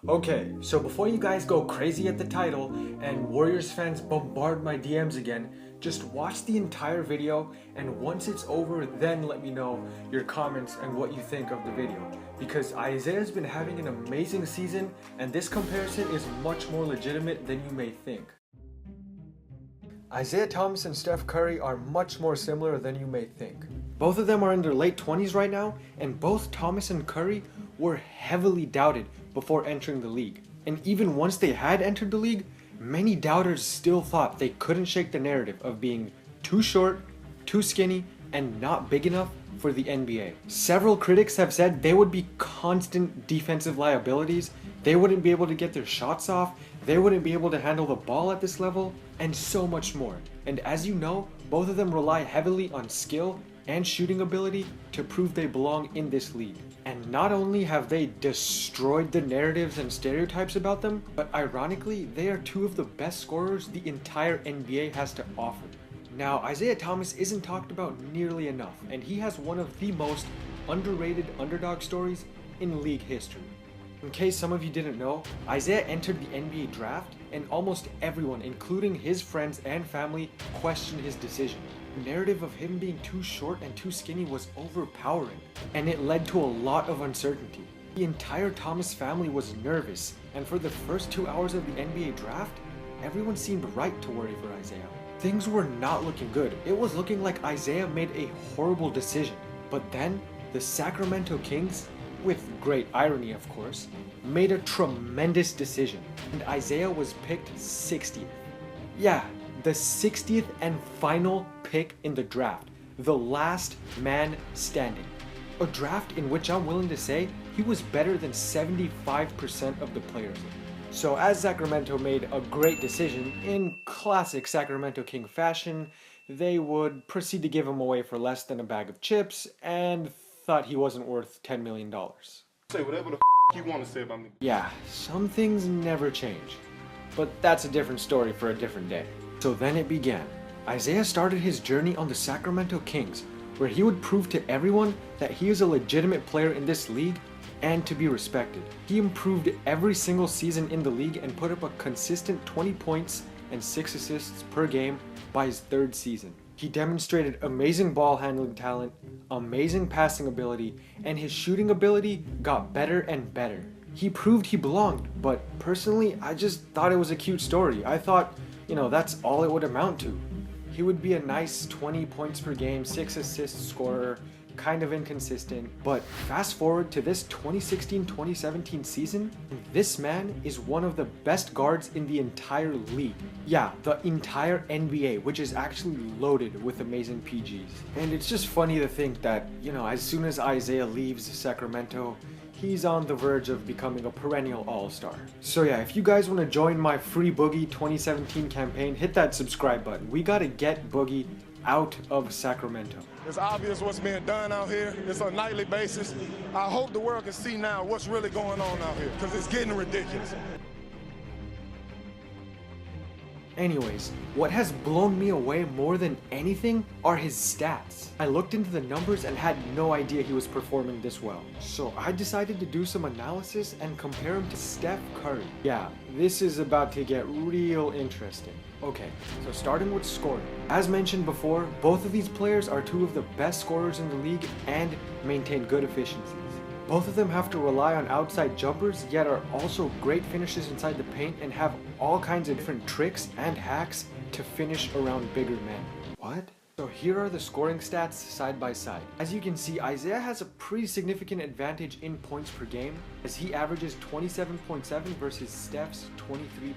Okay, so before you guys go crazy at the title and Warriors fans bombard my DMs again, just watch the entire video, and once it's over, then let me know your comments and what you think of the video. Because Isaiah's been having an amazing season, and this comparison is much more legitimate than you may think. Isaiah Thomas and Steph Curry are much more similar than you may think. Both of them are in their late 20s right now, and both Thomas and Curry were heavily doubted before entering the league. And even once they had entered the league, many doubters still thought they couldn't shake the narrative of being too short, too skinny, and not big enough for the NBA. Several critics have said they would be constant defensive liabilities, they wouldn't be able to get their shots off, they wouldn't be able to handle the ball at this level, and so much more. And as you know, both of them rely heavily on skill and shooting ability to prove they belong in this league. And not only have they destroyed the narratives and stereotypes about them, but ironically, they are two of the best scorers the entire NBA has to offer. Now, Isaiah Thomas isn't talked about nearly enough, and he has one of the most underrated underdog stories in league history. In case some of you didn't know, Isaiah entered the NBA draft, and almost everyone, including his friends and family, questioned his decision. The narrative of him being too short and too skinny was overpowering, and it led to a lot of uncertainty. The entire Thomas family was nervous, and for the first 2 hours of the NBA draft, everyone seemed right to worry for Isaiah. Things were not looking good. It was looking like Isaiah made a horrible decision. But then, the Sacramento Kings, with great irony of course, made a tremendous decision, and Isaiah was picked 60th. Yeah, the 60th and final pick in the draft, the last man standing. A draft in which I'm willing to say he was better than 75% of the players. So as Sacramento made a great decision, in classic Sacramento King fashion, they would proceed to give him away for less than a bag of chips and thought he wasn't worth $10 million. Say whatever the you want to say about me. Yeah, some things never change. But that's a different story for a different day. So then it began. Isaiah started his journey on the Sacramento Kings, where he would prove to everyone that he is a legitimate player in this league and to be respected. He improved every single season in the league and put up a consistent 20 points and 6 assists per game by his third season. He demonstrated amazing ball handling talent, amazing passing ability, and his shooting ability got better and better. He proved he belonged, but personally, I just thought it was a cute story. I thought, that's all it would amount to. He would be a nice 20 points per game, 6 assists scorer, kind of inconsistent, but fast forward to this 2016-2017 season, this man is one of the best guards in the entire league. Yeah, the entire NBA, which is actually loaded with amazing PGs. And it's just funny to think that, as soon as Isaiah leaves Sacramento, he's on the verge of becoming a perennial all-star. So yeah, if you guys want to join my Free Boogie 2017 campaign, hit that subscribe button. We gotta get Boogie out of Sacramento. It's obvious what's being done out here. It's on a nightly basis. I hope the world can see now what's really going on out here, because it's getting ridiculous. Anyways, what has blown me away more than anything are his stats. I looked into the numbers and had no idea he was performing this well. So I decided to do some analysis and compare him to Steph Curry. Yeah, this is about to get real interesting. Okay, so starting with scoring. As mentioned before, both of these players are two of the best scorers in the league and maintain good efficiencies. Both of them have to rely on outside jumpers, yet are also great finishers inside the paint and have all kinds of different tricks and hacks to finish around bigger men. What? So here are the scoring stats side by side. As you can see, Isaiah has a pretty significant advantage in points per game, as he averages 27.7 versus Steph's 23.9.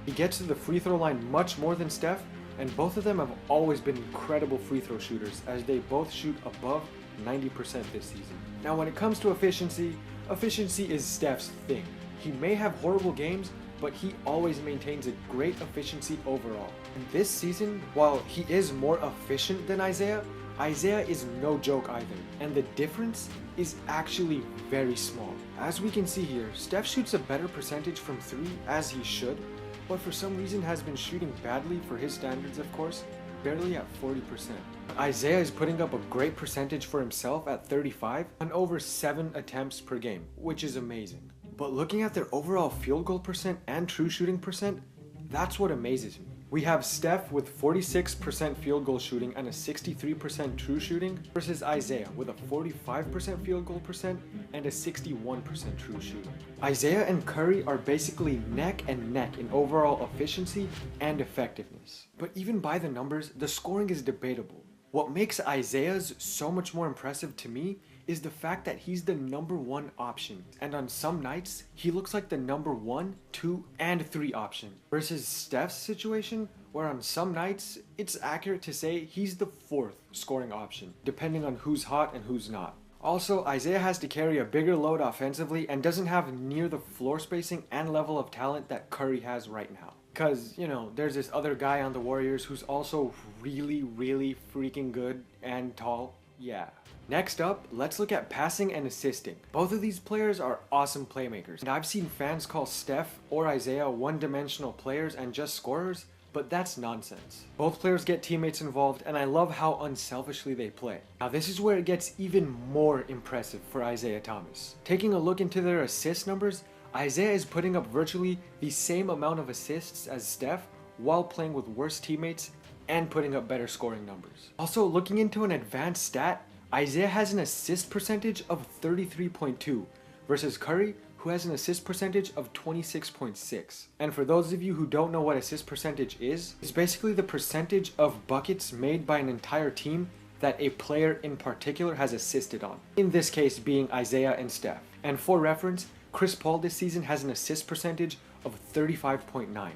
He gets to the free throw line much more than Steph, and both of them have always been incredible free throw shooters, as they both shoot above 90% this season. Now when it comes to efficiency is Steph's thing. He may have horrible games, but he always maintains a great efficiency overall. And this season, while he is more efficient than Isaiah is no joke either, and the difference is actually very small. As we can see here, Steph shoots a better percentage from 3, as he should, but for some reason has been shooting badly for his standards of course, barely at 40%. Isaiah is putting up a great percentage for himself at 35 on over 7 attempts per game, which is amazing. But looking at their overall field goal percent and true shooting percent, that's what amazes me. We have Steph with 46% field goal shooting and a 63% true shooting versus Isaiah with a 45% field goal percent and a 61% true shooting. Isaiah and Curry are basically neck and neck in overall efficiency and effectiveness. But even by the numbers, the scoring is debatable. What makes Isaiah's so much more impressive to me is the fact that he's the #1 option, and on some nights, he looks like the #1, 2, and 3 option, versus Steph's situation, where on some nights, it's accurate to say he's the 4th scoring option, depending on who's hot and who's not. Also, Isaiah has to carry a bigger load offensively and doesn't have near the floor spacing and level of talent that Curry has right now. Because, there's this other guy on the Warriors who's also really, really freaking good and tall. Yeah. Next up, let's look at passing and assisting. Both of these players are awesome playmakers, and I've seen fans call Steph or Isaiah one-dimensional players and just scorers, but that's nonsense. Both players get teammates involved, and I love how unselfishly they play. Now this is where it gets even more impressive for Isaiah Thomas. Taking a look into their assist numbers, Isaiah is putting up virtually the same amount of assists as Steph while playing with worse teammates and putting up better scoring numbers. Also, looking into an advanced stat, Isaiah has an assist percentage of 33.2 versus Curry, who has an assist percentage of 26.6. And for those of you who don't know what assist percentage is, it's basically the percentage of buckets made by an entire team that a player in particular has assisted on. In this case being Isaiah and Steph. And for reference, Chris Paul this season has an assist percentage of 35.9.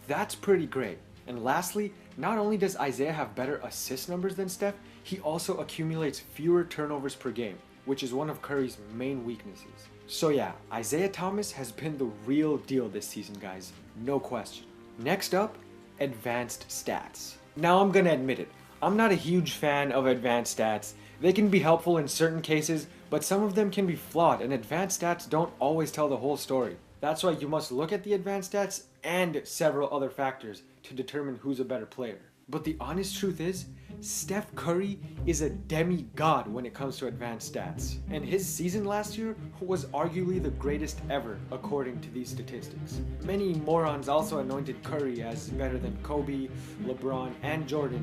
That's pretty great. And lastly, not only does Isaiah have better assist numbers than Steph, he also accumulates fewer turnovers per game, which is one of Curry's main weaknesses. So yeah, Isaiah Thomas has been the real deal this season, guys, no question. Next up, advanced stats. Now I'm gonna admit it, I'm not a huge fan of advanced stats. They can be helpful in certain cases, but some of them can be flawed, and advanced stats don't always tell the whole story. That's why you must look at the advanced stats and several other factors to determine who's a better player. But the honest truth is, Steph Curry is a demigod when it comes to advanced stats. And his season last year was arguably the greatest ever, according to these statistics. Many morons also anointed Curry as better than Kobe, LeBron, and Jordan,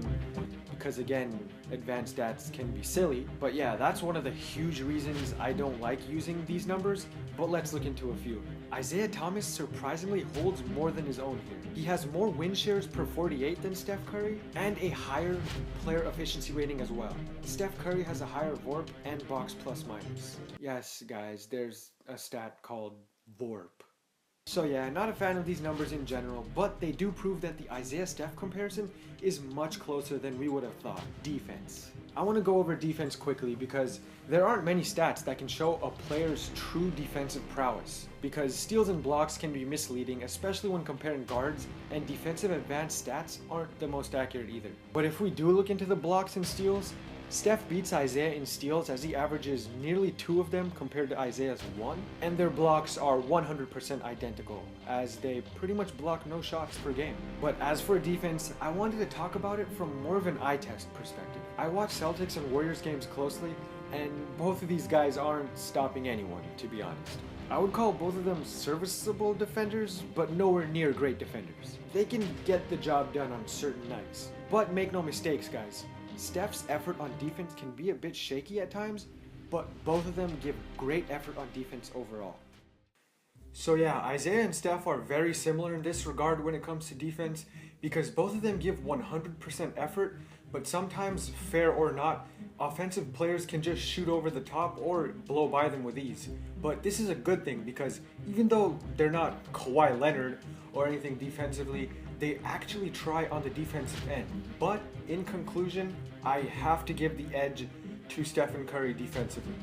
because again, advanced stats can be silly. But yeah, that's one of the huge reasons I don't like using these numbers, but let's look into a few. Isaiah Thomas surprisingly holds more than his own here. He has more win shares per 48 than Steph Curry, and a higher player efficiency rating as well. Steph Curry has a higher VORP and box plus minus. Yes, guys, there's a stat called VORP. So yeah, not a fan of these numbers in general, but they do prove that the Isaiah-Steph comparison is much closer than we would have thought. Defense. I want to go over defense quickly because there aren't many stats that can show a player's true defensive prowess, because steals and blocks can be misleading, especially when comparing guards, and defensive advanced stats aren't the most accurate either. But if we do look into the blocks and steals, Steph beats Isaiah in steals as he averages nearly 2 of them compared to Isaiah's 1, and their blocks are 100% identical, as they pretty much block no shots per game. But as for defense, I wanted to talk about it from more of an eye test perspective. I watch Celtics and Warriors games closely, and both of these guys aren't stopping anyone, to be honest. I would call both of them serviceable defenders, but nowhere near great defenders. They can get the job done on certain nights. But make no mistakes, guys. Steph's effort on defense can be a bit shaky at times, but both of them give great effort on defense overall. So yeah, Isaiah and Steph are very similar in this regard when it comes to defense, because both of them give 100% effort, but sometimes, fair or not, offensive players can just shoot over the top or blow by them with ease. But this is a good thing, because even though they're not Kawhi Leonard or anything defensively, they actually try on the defensive end. But in conclusion, I have to give the edge to Stephen Curry defensively.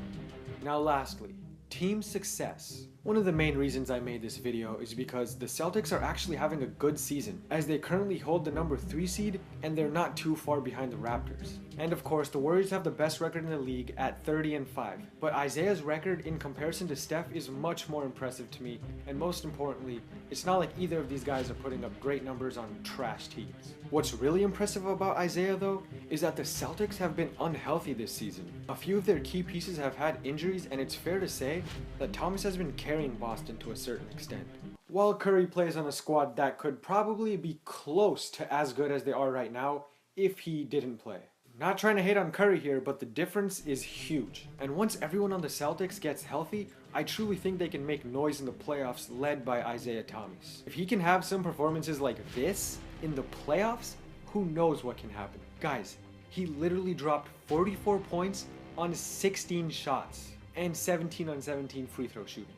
Now lastly, team success. One of the main reasons I made this video is because the Celtics are actually having a good season, as they currently hold the number 3 seed and they're not too far behind the Raptors. And of course, the Warriors have the best record in the league at 30-5. But Isaiah's record in comparison to Steph is much more impressive to me, and most importantly, it's not like either of these guys are putting up great numbers on trash teams. What's really impressive about Isaiah though, is that the Celtics have been unhealthy this season. A few of their key pieces have had injuries, and it's fair to say that Thomas has been carrying Boston to a certain extent. While Curry plays on a squad that could probably be close to as good as they are right now if he didn't play. Not trying to hate on Curry here, but the difference is huge. And once everyone on the Celtics gets healthy, I truly think they can make noise in the playoffs led by Isaiah Thomas. If he can have some performances like this in the playoffs, who knows what can happen. Guys, he literally dropped 44 points on 16 shots and 17 on 17 free throw shooting.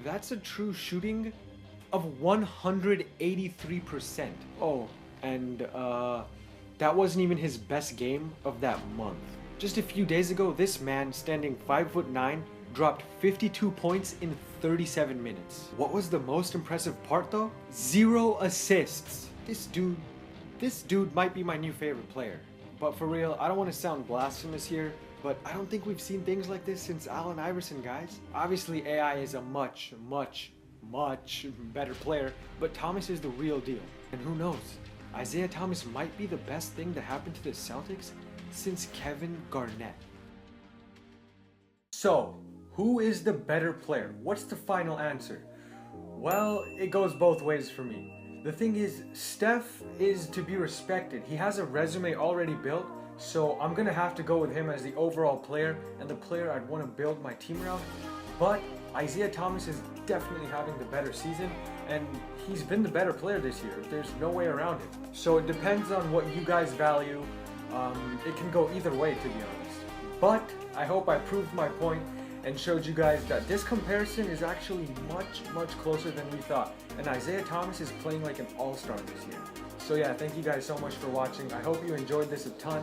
That's a true shooting of 183%. Oh, and that wasn't even his best game of that month. Just a few days ago, this man, standing 5'9", dropped 52 points in 37 minutes. What was the most impressive part though? 0 assists. This dude might be my new favorite player. But for real, I don't want to sound blasphemous here, but I don't think we've seen things like this since Allen Iverson, guys. Obviously, AI is a much better player, but Thomas is the real deal. And who knows? Isaiah Thomas might be the best thing to happen to the Celtics since Kevin Garnett. So, who is the better player? What's the final answer? Well, it goes both ways for me. The thing is, Steph is to be respected. He has a resume already built, so I'm gonna have to go with him as the overall player and the player I'd want to build my team around. But Isaiah Thomas is definitely having the better season, and he's been the better player this year. There's no way around it. So it depends on what you guys value. It can go either way, to be honest. But I hope I proved my point and showed you guys that this comparison is actually much closer than we thought. And Isaiah Thomas is playing like an all-star this year. So yeah, thank you guys so much for watching. I hope you enjoyed this a ton,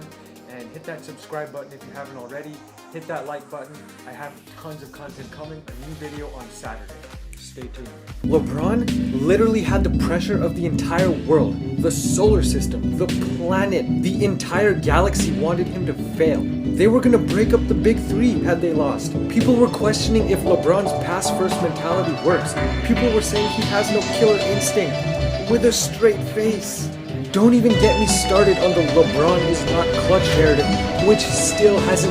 and hit that subscribe button if you haven't already. Hit that like button. I have tons of content coming, a new video on Saturday. Stay tuned. LeBron literally had the pressure of the entire world, the solar system, the planet, the entire galaxy wanted him to fail. They were gonna break up the big three had they lost. People were questioning if LeBron's pass-first mentality works. People were saying he has no killer instinct. With a straight face. Don't even get me started on the LeBron is not clutch narrative, which still hasn't